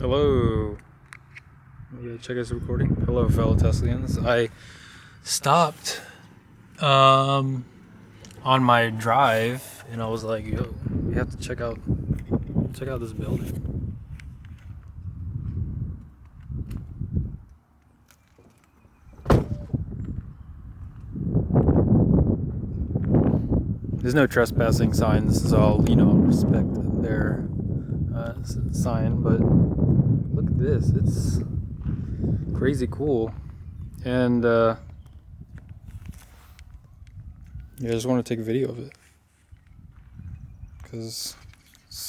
Hello. Yeah, check this recording. Hello, fellow Teslians. I stopped on my drive, and I was like, "Yo, we have to check out this building." There's no trespassing sign. This is all, respect their sign. But look at this. It's crazy cool. And yeah, I just want to take a video of it. Because,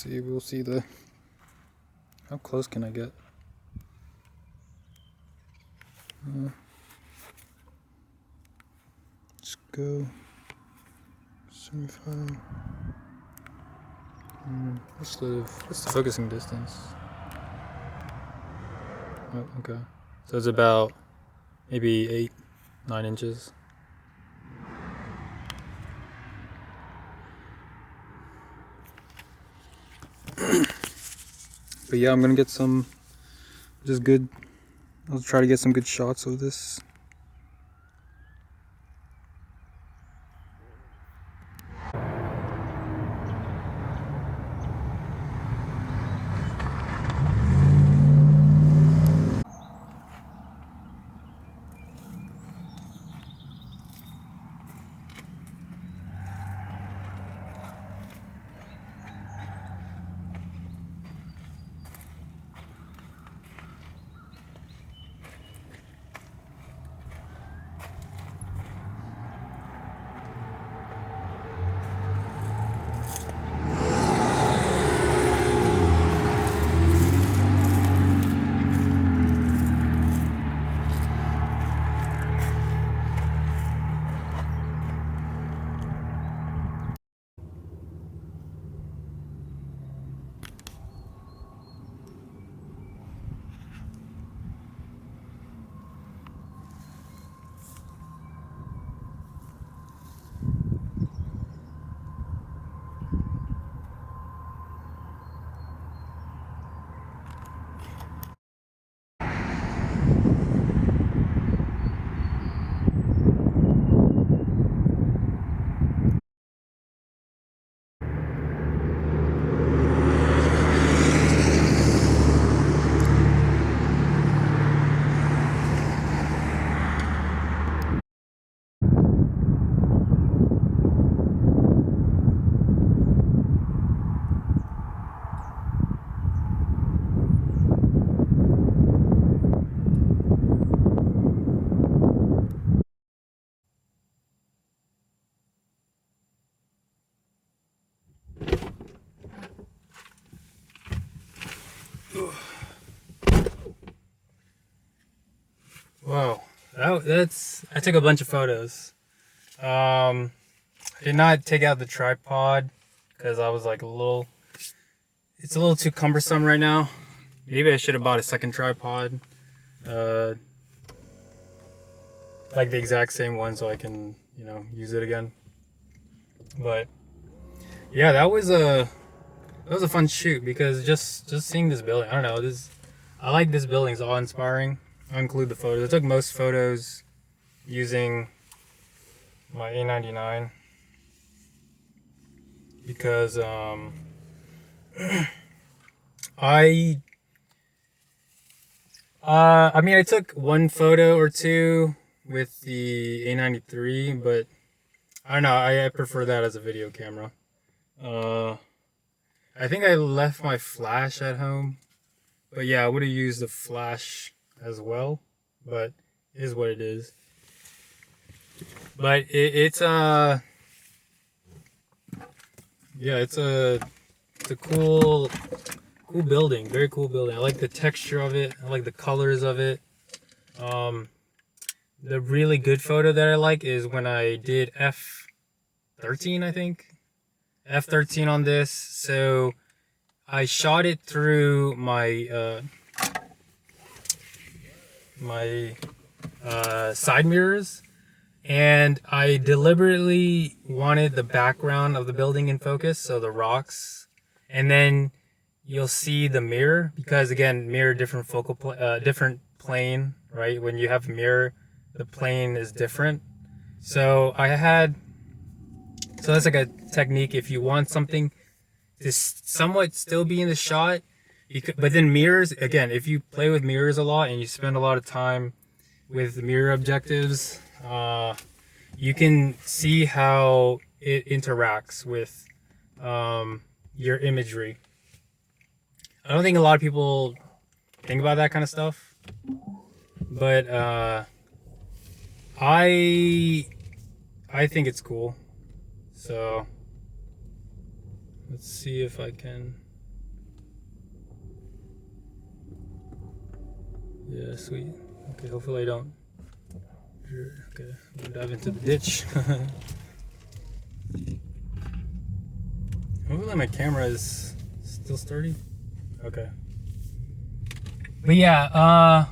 we'll see how close can I get? Let's go 75. What's the focusing distance? Oh, okay. So it's about maybe 8-9 inches. But yeah, I'm gonna get some I'll try to get some good shots of this. Wow, I took a bunch of photos. I did not take out the tripod because I was like it's a little too cumbersome right now. Maybe I should have bought a second tripod, like the exact same one, so I can use it again. But yeah, that was a fun shoot because just seeing this building, I don't know, I like this building. It's awe-inspiring. I'll include the photos. I took most photos using my A99 because I mean, I took one photo or two with the A93, but I don't know, I prefer that as a video camera. I think I left my flash at home, but yeah, I would have used the flash as well, but it is what it is. But it's a cool building, very cool building. I like the texture of it. I like the colors of it. The really good photo that I like is when I did F13, I think. F13 on this. So I shot it through my side mirrors, and I deliberately wanted the background of the building in focus, so the rocks, and then you'll see the mirror, because again, mirror different different plane, right? When you have a mirror, the plane is different. So that's like a technique if you want something to somewhat still be in the shot. But then mirrors, again, if you play with mirrors a lot and you spend a lot of time with mirror objectives, you can see how it interacts with your imagery. I don't think a lot of people think about that kind of stuff, but I think it's cool. So let's see if I can. Yeah, sweet. Okay, hopefully I don't. Okay, I'm gonna dive into the ditch. Hopefully my camera is still sturdy. Okay. But yeah,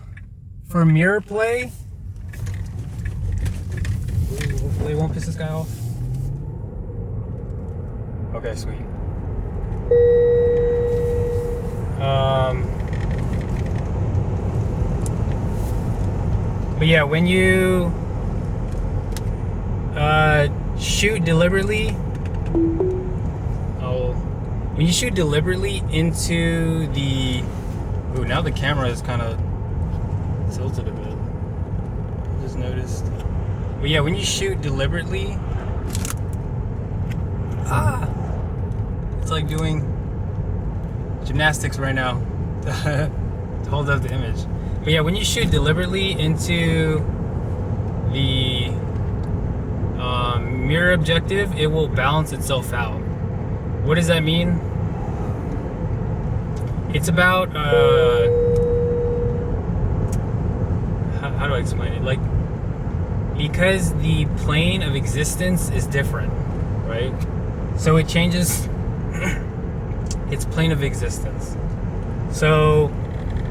for mirror play, hopefully it won't piss this guy off. Okay, sweet. But yeah, when you shoot deliberately, when you shoot deliberately into the, ooh, now the camera is kind of tilted a bit. I just noticed. But yeah, when you shoot deliberately, it's like doing gymnastics right now to hold up the image. But yeah, when you shoot deliberately into the mirror objective, it will balance itself out. What does that mean? It's about how do I explain it? Like, because the plane of existence is different, right? So it changes its plane of existence. So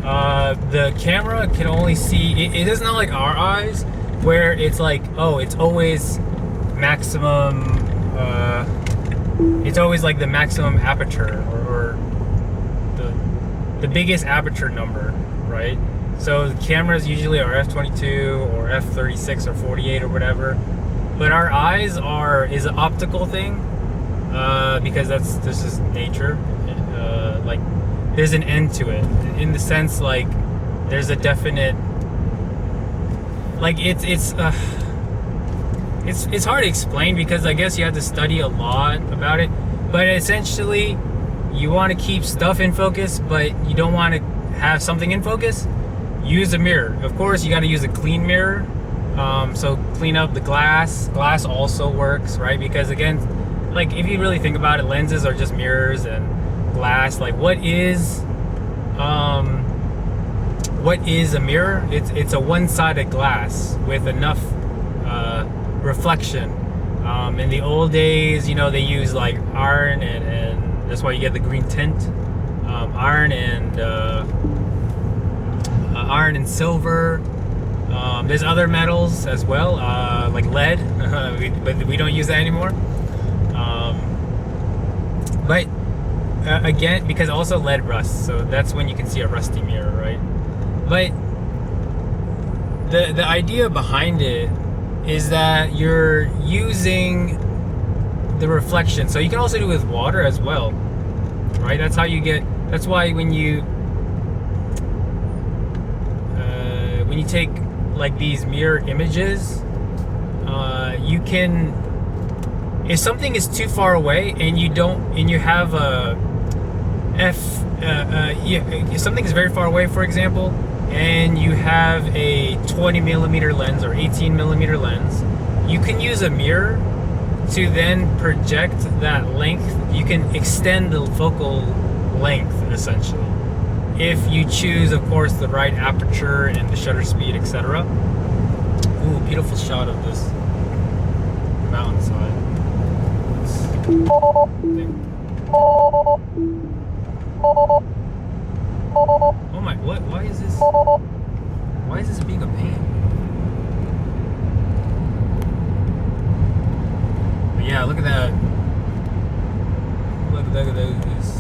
the camera can only see, it is not like our eyes where it's like, oh, it's always maximum, it's always like the maximum aperture or the biggest aperture number, right? So the cameras usually are f/22 or f/36 or 48 or whatever, but our eyes is an optical thing, because this is nature. Like, there's an end to it, in the sense, like, there's a definite, like, it's hard to explain, because I guess you have to study a lot about it. But essentially, you want to keep stuff in focus, but you don't want to have something in focus. Use a mirror. Of course, you got to use a clean mirror. So clean up the glass. Glass also works, right? Because again, like, if you really think about it, lenses are just mirrors, and glass, like, what is a mirror? It's a one-sided glass with enough reflection. In the old days, you know, they use like iron, and that's why you get the green tint. Iron and silver. There's other metals as well, like lead, but we don't use that anymore. But again, because also lead rusts, so that's when you can see a rusty mirror, right? But the idea behind it is that you're using the reflection. So you can also do it with water as well, right? That's how you get. That's why when you take like these mirror images, you can. If something is too far away and you have a if something is very far away, for example, and you have a 20 millimeter lens or 18 millimeter lens, you can use a mirror to then project that length. You can extend the focal length, essentially, if you choose, of course, the right aperture and the shutter speed, etc. Ooh, beautiful shot of this mountainside. Oh my, what? Why is this being a pain? Yeah, look at that. Look at this.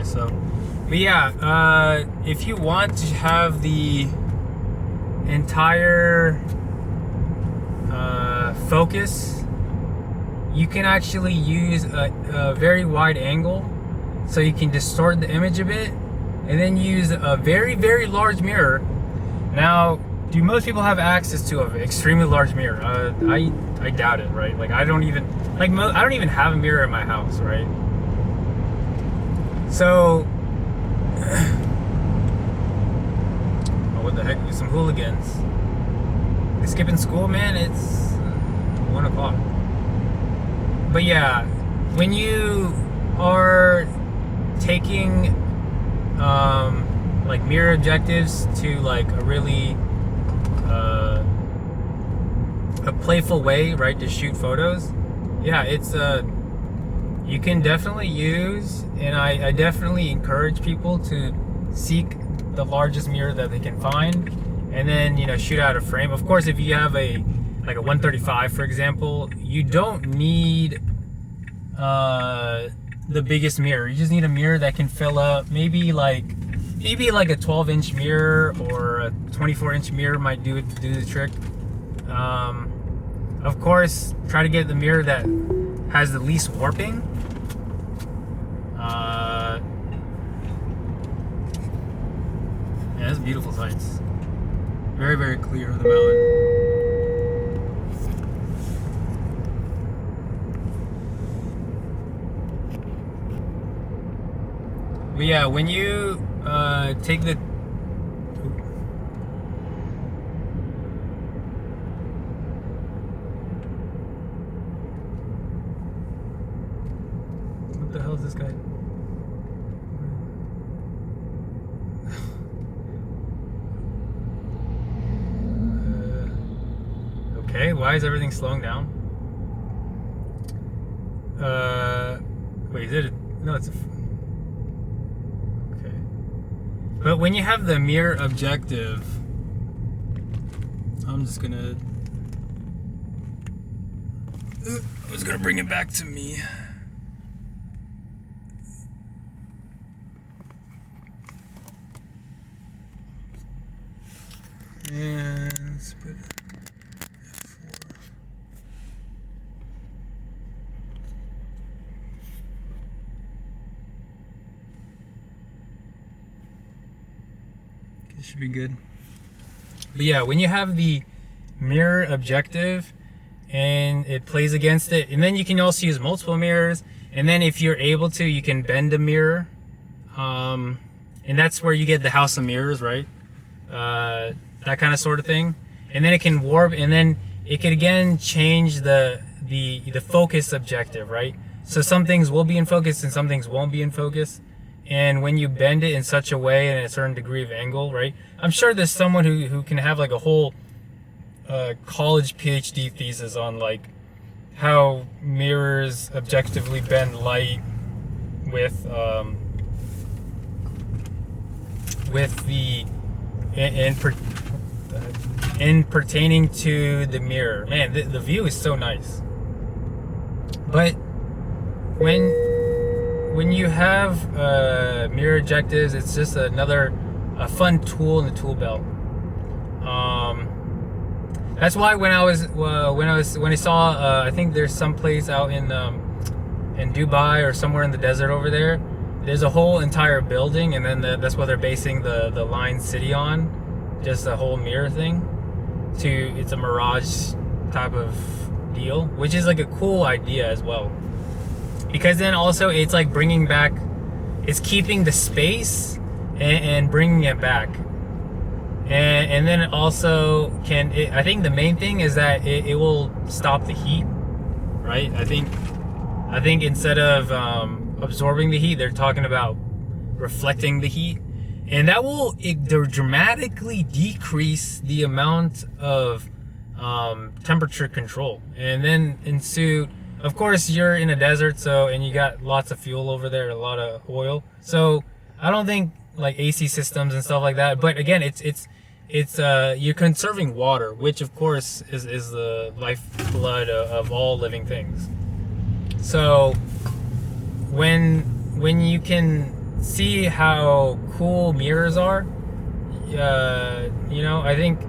Anyway, so, but yeah, if you want to have the entire focus, you can actually use a very wide angle, so you can distort the image a bit, and then use a very, very large mirror. Now, do most people have access to an extremely large mirror? I doubt it, right? Like, I don't even have a mirror in my house, right? So, oh, what the heck? Some hooligans. They skipping school, man. It's 1 o'clock. But yeah, when you are taking like mirror objectives to like a really a playful way, right, to shoot photos, yeah, it's you can definitely use, and I definitely encourage people to seek the largest mirror that they can find, and then, you know, shoot out a frame. Of course, if you have a 135, for example, you don't need the biggest mirror. You just need a mirror that can fill up maybe like a 12-inch mirror, or a 24-inch mirror might do the trick. Of course, try to get the mirror that has the least warping. Yeah, that's beautiful sights. Very, very clear, the mountain. But yeah, when you take the what the hell is this guy? Okay, why is everything slowing down? Wait, is it no, it's a okay. But when you have the mirror objective, I'm just gonna bring it back to me. And let's put F4. This should be good. But yeah, when you have the mirror objective and it plays against it, and then you can also use multiple mirrors, and then if you're able to, you can bend a mirror, and that's where you get the house of mirrors, right? That kind of sort of thing. And then it can warp, and then it can again change the focus objective, right? So some things will be in focus and some things won't be in focus. And when you bend it in such a way and a certain degree of angle, right? I'm sure there's someone who can have like a whole college PhD thesis on like how mirrors objectively bend light with the in pertaining to the mirror. Man, the view is so nice. But when you have mirror objectives, it's just a fun tool in the tool belt. That's why when I saw I think there's some place out in Dubai or somewhere in the desert over there. There's a whole entire building, and then that's what they're basing the Line City on, just a whole mirror thing. It's a mirage type of deal, which is like a cool idea as well. Because then also it's like it's keeping the space and bringing it back. And then it also I think the main thing is that it will stop the heat, right? I think instead of absorbing the heat, they're talking about reflecting the heat, and that will dramatically decrease the amount of temperature control. And then ensue, of course, you're in a desert, and you got lots of fuel over there, a lot of oil. So I don't think like AC systems and stuff like that. But again, it's you're conserving water, which of course is the lifeblood of all living things. So when you can see how cool mirrors are. I think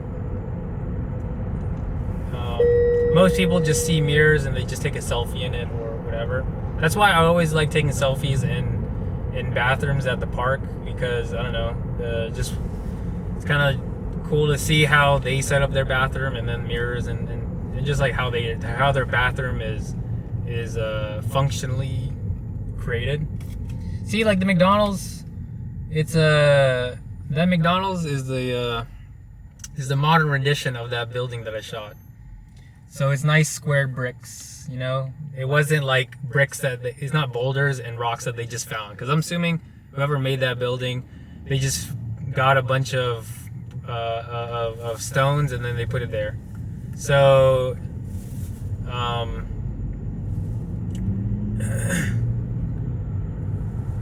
most people just see mirrors and they just take a selfie in it or whatever. That's why I always like taking selfies in bathrooms at the park, because I don't know, it's kind of cool to see how they set up their bathroom, and then mirrors and just like how their bathroom is functionally created. See, like the McDonald's, that McDonald's is the modern rendition of that building that I shot. So it's nice squared bricks, It wasn't like bricks it's not boulders and rocks that they just found. Because I'm assuming whoever made that building, they just got a bunch of stones and then they put it there. So,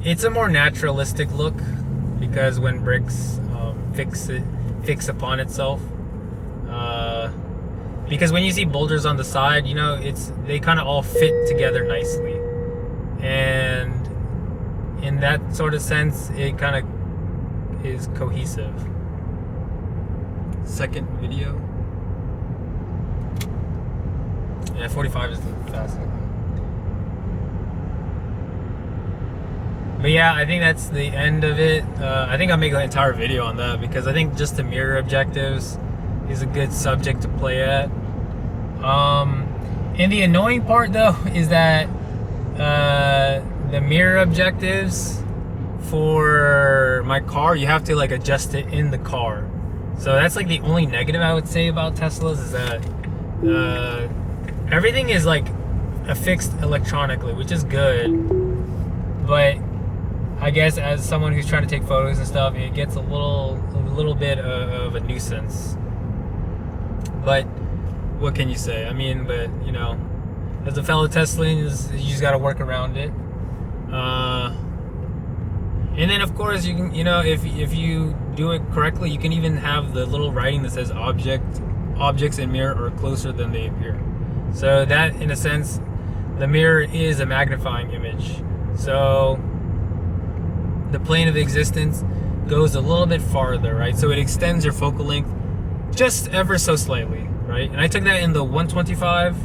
it's a more naturalistic look, because when bricks fix upon itself. Because when you see boulders on the side, they kind of all fit together nicely, and in that sort of sense, it kind of is cohesive. Second video. Yeah, 45 is the fastest. But yeah, I think that's the end of it. I think I'll make an entire video on that, because I think just the mirror objectives is a good subject to play at. And the annoying part though is that the mirror objectives for my car, you have to like adjust it in the car. So that's like the only negative I would say about Teslas, is that everything is like affixed electronically, which is good, but I guess as someone who's trying to take photos and stuff, it gets a little bit of a nuisance. But what can you say? I mean, but as a fellow Teslan, you just got to work around it. And then of course you can, if you do it correctly, you can even have the little writing that says objects in mirror are closer than they appear. So that, in a sense, the mirror is a magnifying image. So the plane of existence goes a little bit farther, right? So it extends your focal length just ever so slightly, right? And I took that in the 125,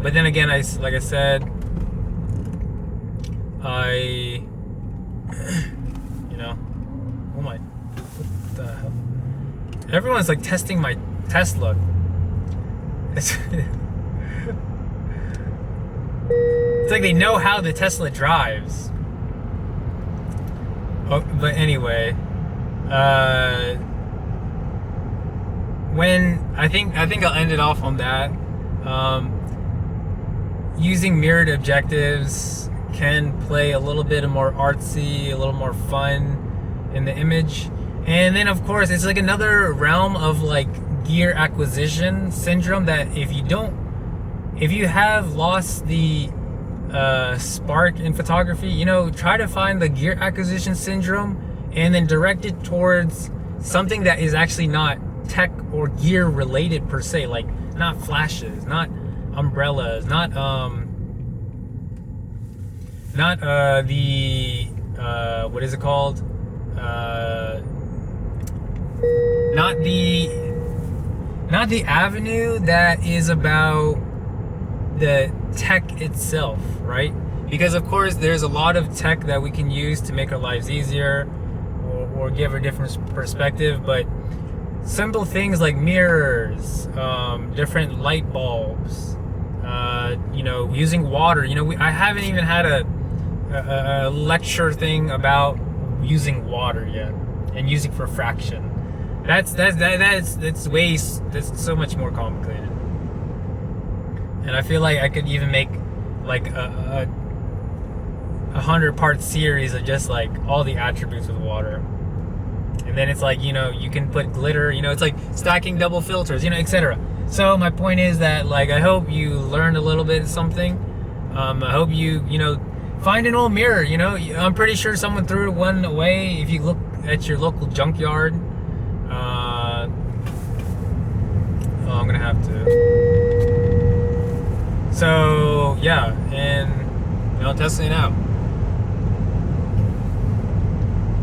but then again, like I said, oh my, what the hell? Everyone's like testing my Tesla. It's like they know how the Tesla drives. Oh, but anyway, when I think I'll end it off on that. Using mirrored objectives can play a little bit more artsy, a little more fun in the image. And then of course it's like another realm of like gear acquisition syndrome, that if you have lost the spark in photography, try to find the gear acquisition syndrome and then direct it towards something that is actually not tech or gear related per se, like not flashes, not umbrellas, not the what is it called? Not the avenue that is about the tech itself, right? Because of course there's a lot of tech that we can use to make our lives easier or give a different perspective, but simple things like mirrors, different light bulbs, using water. I haven't even had a lecture thing about using water yet, and using for fraction. That's so much more complicated. And I feel like I could even make like a 100-part series of just like all the attributes of water. And then it's like, you can put glitter, it's like stacking double filters, etc. So my point is that, like, I hope you learned a little bit of something. I hope you, find an old mirror, I'm pretty sure someone threw one away if you look at your local junkyard. I'm gonna have to. So, yeah, and, Tesla out.